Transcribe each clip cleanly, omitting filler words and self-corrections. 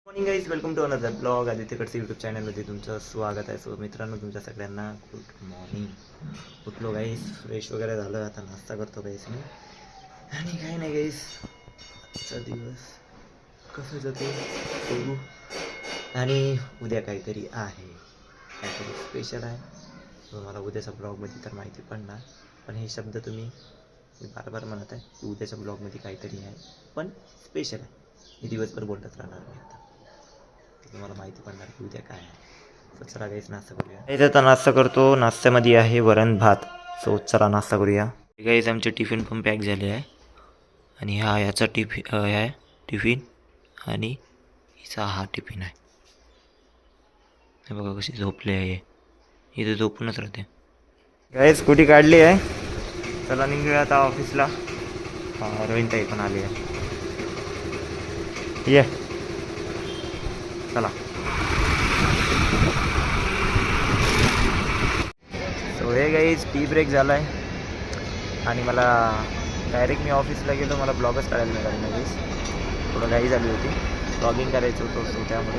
Morning guys, welcome to another blog. आदित्यकडचं YouTube चॅनलमध्ये तुमचं स्वागत आहे. सो मित्रांनो, तुमच्या सगळ्यांना गुड मॉर्निंग. उठलो गाईज, फ्रेश वगैरे झालं, आता नाश्ता करतो गाईज मी. आणि काही नाही गाईज, आजचा दिवस कसं जातो बघू. आणि उद्या काहीतरी आहे, काहीतरी स्पेशल आहे. तुम्हाला उद्याच्या ब्लॉगमध्ये तर माहिती पडणार, पण हे शब्द मी बार बार म्हणत आहे की उद्याच्या ब्लॉगमध्ये काहीतरी आहे, पण स्पेशल आहे. मी दिवसभर बोलत राहणार मी आता, तुम्हाला माहिती पडणार की उद्या काय आहे. तर चला गाईस, नाश्ता करूया. इथे आता नाश्ता करतो. नाश्त्यामध्ये आहे वरण भात. सो चला नाश्ता करूया. गाईस, आमचे टिफिन पण पॅक झाले आहे. आणि हा याचा टिफिन आणि हिचा हा टिफिन आहे. हे बघा कशी झोपले आहे, इथे झोपूनच राहते. गाईस, स्कूटी काढली आहे. चला निघूया आता ऑफिसला. रोहिणताई पण आली आहे. ये चला. सो हे गाईज, टी ब्रेक झाला आहे आणि मला डायरेक्ट मी ऑफिसला गेलो. मला ब्लॉगच काढायला मिळालं नाही गाईज, थोडं घाई झाली होती. ब्लॉगिंग करायचं होतं सो त्यामुळे.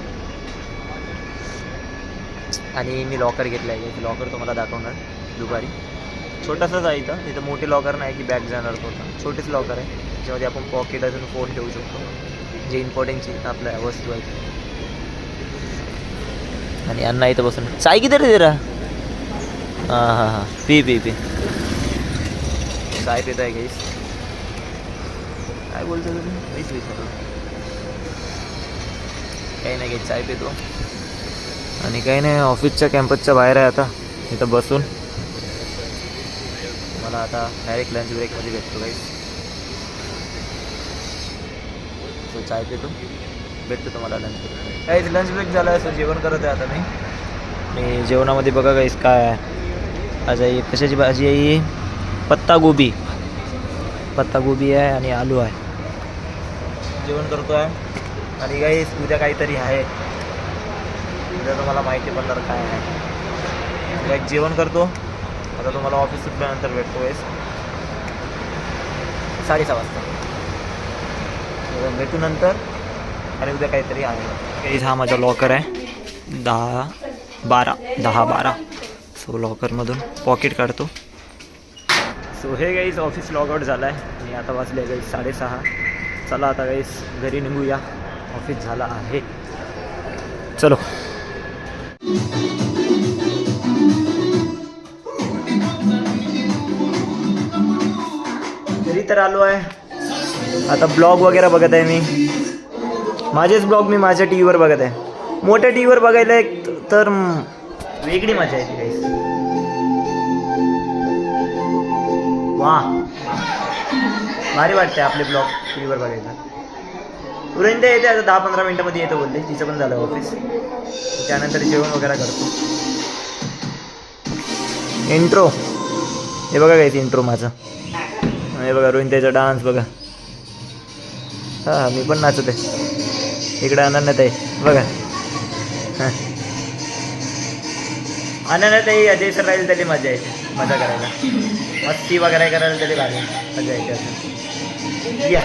आणि मी लॉकर घेतलं आहे गाईज. लॉकर तुम्हाला दाखवणार दुपारी. छोटासाच आहे इथं मोठे लॉकर नाही की बॅग जाणार होतं. छोटेच लॉकर आहे, त्याच्यामध्ये आपण पॉकेट अजून फोन ठेवू शकतो, जे इम्पॉर्टंटची आपल्या वस्तू आहेत. आणि अण्णा इथं बसून चाय किती रे जरा. हां, पी चाय पित आहे गाईस. काय बोलतो तुम्ही? मीच विचारलो. काही नाही गाईस, चाय पितो. आणि काही नाही, ऑफिसच्या कॅम्पसच्या बाहेर आहे आता इथं बसून. मला आता डायरेक्ट लंच ब्रेकमध्ये भेटतो गाईस. सो चाय पितो, भेटतो तुम्हाला लंच ब्रेक. काहीच लंच ब्रेक झाला आहे. सो जेवण करत आहे आता मी. आणि जेवणामध्ये बघा गाईस काय आहे. आज आहे कशाची भाजी आहे? पत्ता गोबी आहे आणि आलू आहे. जेवण करतो आहे. आणि गाईस, उद्या काहीतरी आहे. उद्या तुम्हाला माहिती पडणार काय आहे. गाईस, जेवण करतो आता. तुम्हाला ऑफिस सुटल्यानंतर भेटतो गाईस 6:30 वाजता. भेटू नंतर. आणि उद्या काहीतरी आहे गाईस. हा माझा लॉकर आहे. 10-12. सो लॉकरमधून पॉकेट काढतो. So hey guys, office log out झाला आहे आणि आता वाजले गाईस 6:30. चला आता गाईस घरी निघूया, ऑफिस झाला आहे. चलो. घरी तर आलो आहे. आता ब्लॉग वगैरे बघत आहे मी. माझेच ब्लॉग मी माझ्या टी व्हीवर बघत आहे. मोठ्या टी व्हीवर बघायला एक तर वेगळी मजा येते गाईस. वा, भारी वाटते आपले ब्लॉग टी व्हीवर बघायला. उरण येते आता 10-15 मिनटामध्ये येतो बोलते. तिचं पण झालं ऑफिस. त्यानंतर जेवण वगैरे करतो. इंट्रो हे बघा काय, इंट्रो माझं. हे बघा रोहिणताईचा डान्स बघा. हां, मी पण नाचत आहे. इकडे अनन्यात आहे बघा. अनन्यात आहे. अजय सर राहील तरी मजा येते, मजा करायला, मस्ती वगैरे करायला तरी भारी मजा येते असं. या,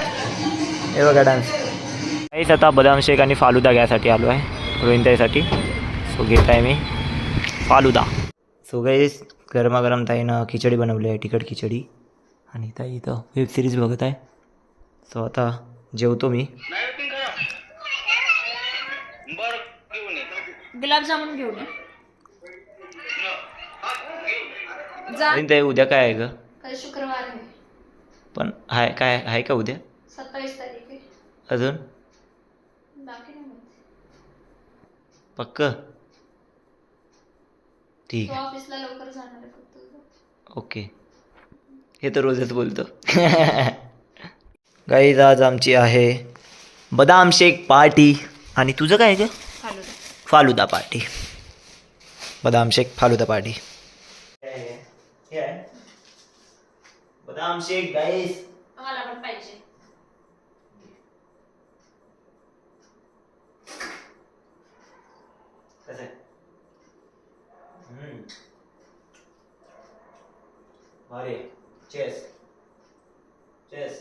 हे बघा डान्स. काहीच आता बदाम शेक आणि फालुदा घ्यायसाठी आलो आहे रोहिणताईसाठी. सो घेत आहे मी फालुदा. सो गाईस, गरमागरम ताईनं खिचडी बनवली आहे, तिखट खिचडी. आणि ताई इथं वेब सिरीज बघत आहे. सो आता जेवतो मी. गुलाबजामुन घेऊन ये. ताई उद्या काय आहे ग? कल शुक्रवार आहे. पण आहे काय, आहे का उद्या? 27 तारीख आहे. अजून बाकी नाही माहिती. पक्क? ठीक तो आहे, ऑफिसला लवकर जाणार आहे फक्त. ओके. हे तर रोजच बोलतो. गाईज, आज आमची आहे बदाम शेक पार्टी. आणि तुझं काय आहे ग? फालुदा पार्टी. बदाम शेक फालुदा पार्टी. बदाम शेक गाईस. मला पण पाहिजे. कसं? भारी. चेस चेस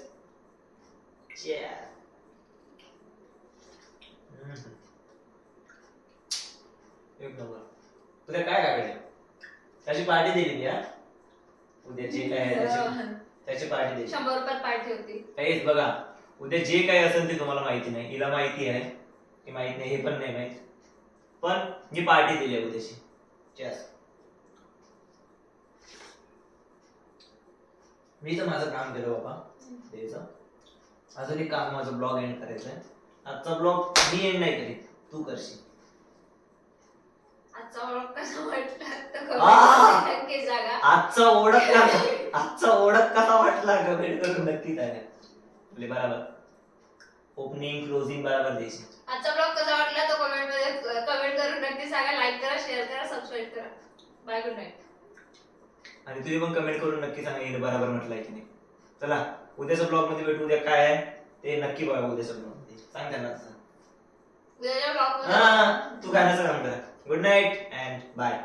चेस. उद्या काय काकडे त्याची पार्टी दिली हा उद्या जे काय आहे त्याची पार्टी दिली 100 रुपयात पार्टी होती. काहीच बघा उद्या जे काही असेल ते तुम्हाला माहिती नाही हिला माहिती आहे की माहित नाही हे पण नाही माहित पण जी पार्टी दिली आहे उद्याची चॅस मी तर माझं काम केलं बाबा द्यायचं अजून एक काम माझं ब्लॉग एंड करायचं आहे आजचा ब्लॉग मी एंड नाही करीत तू करशील आजचा व्लॉग कसा वाटला तर आ! comment नक्की सांगा. आजचा ओळख कसा वाटला कमेंट करून नक्की सांगा म्हणजे बरोबर ओपनिंग क्लोजिंग बरोबर द्यायची आजचा ब्लॉग कसा वाटला तो कमेंट मध्ये कमेंट करून नक्की सांगा. लाईक करा, शेअर करा, सबस्क्राईब करा. Bye, good night. आणि तुम्ही पण कमेंट करून नक्की सांगा हे बरोबर म्हटलंय की नाही चला उद्याच्या ब्लॉग मध्ये भेटू उद्या काय आहे ते नक्की बघा उद्याच्या ब्लॉग मध्ये सांग त्यांना उद्याच्या ब्लॉग मध्ये हा तू गाण्याचं काम करा गुड नाईट अँड बाय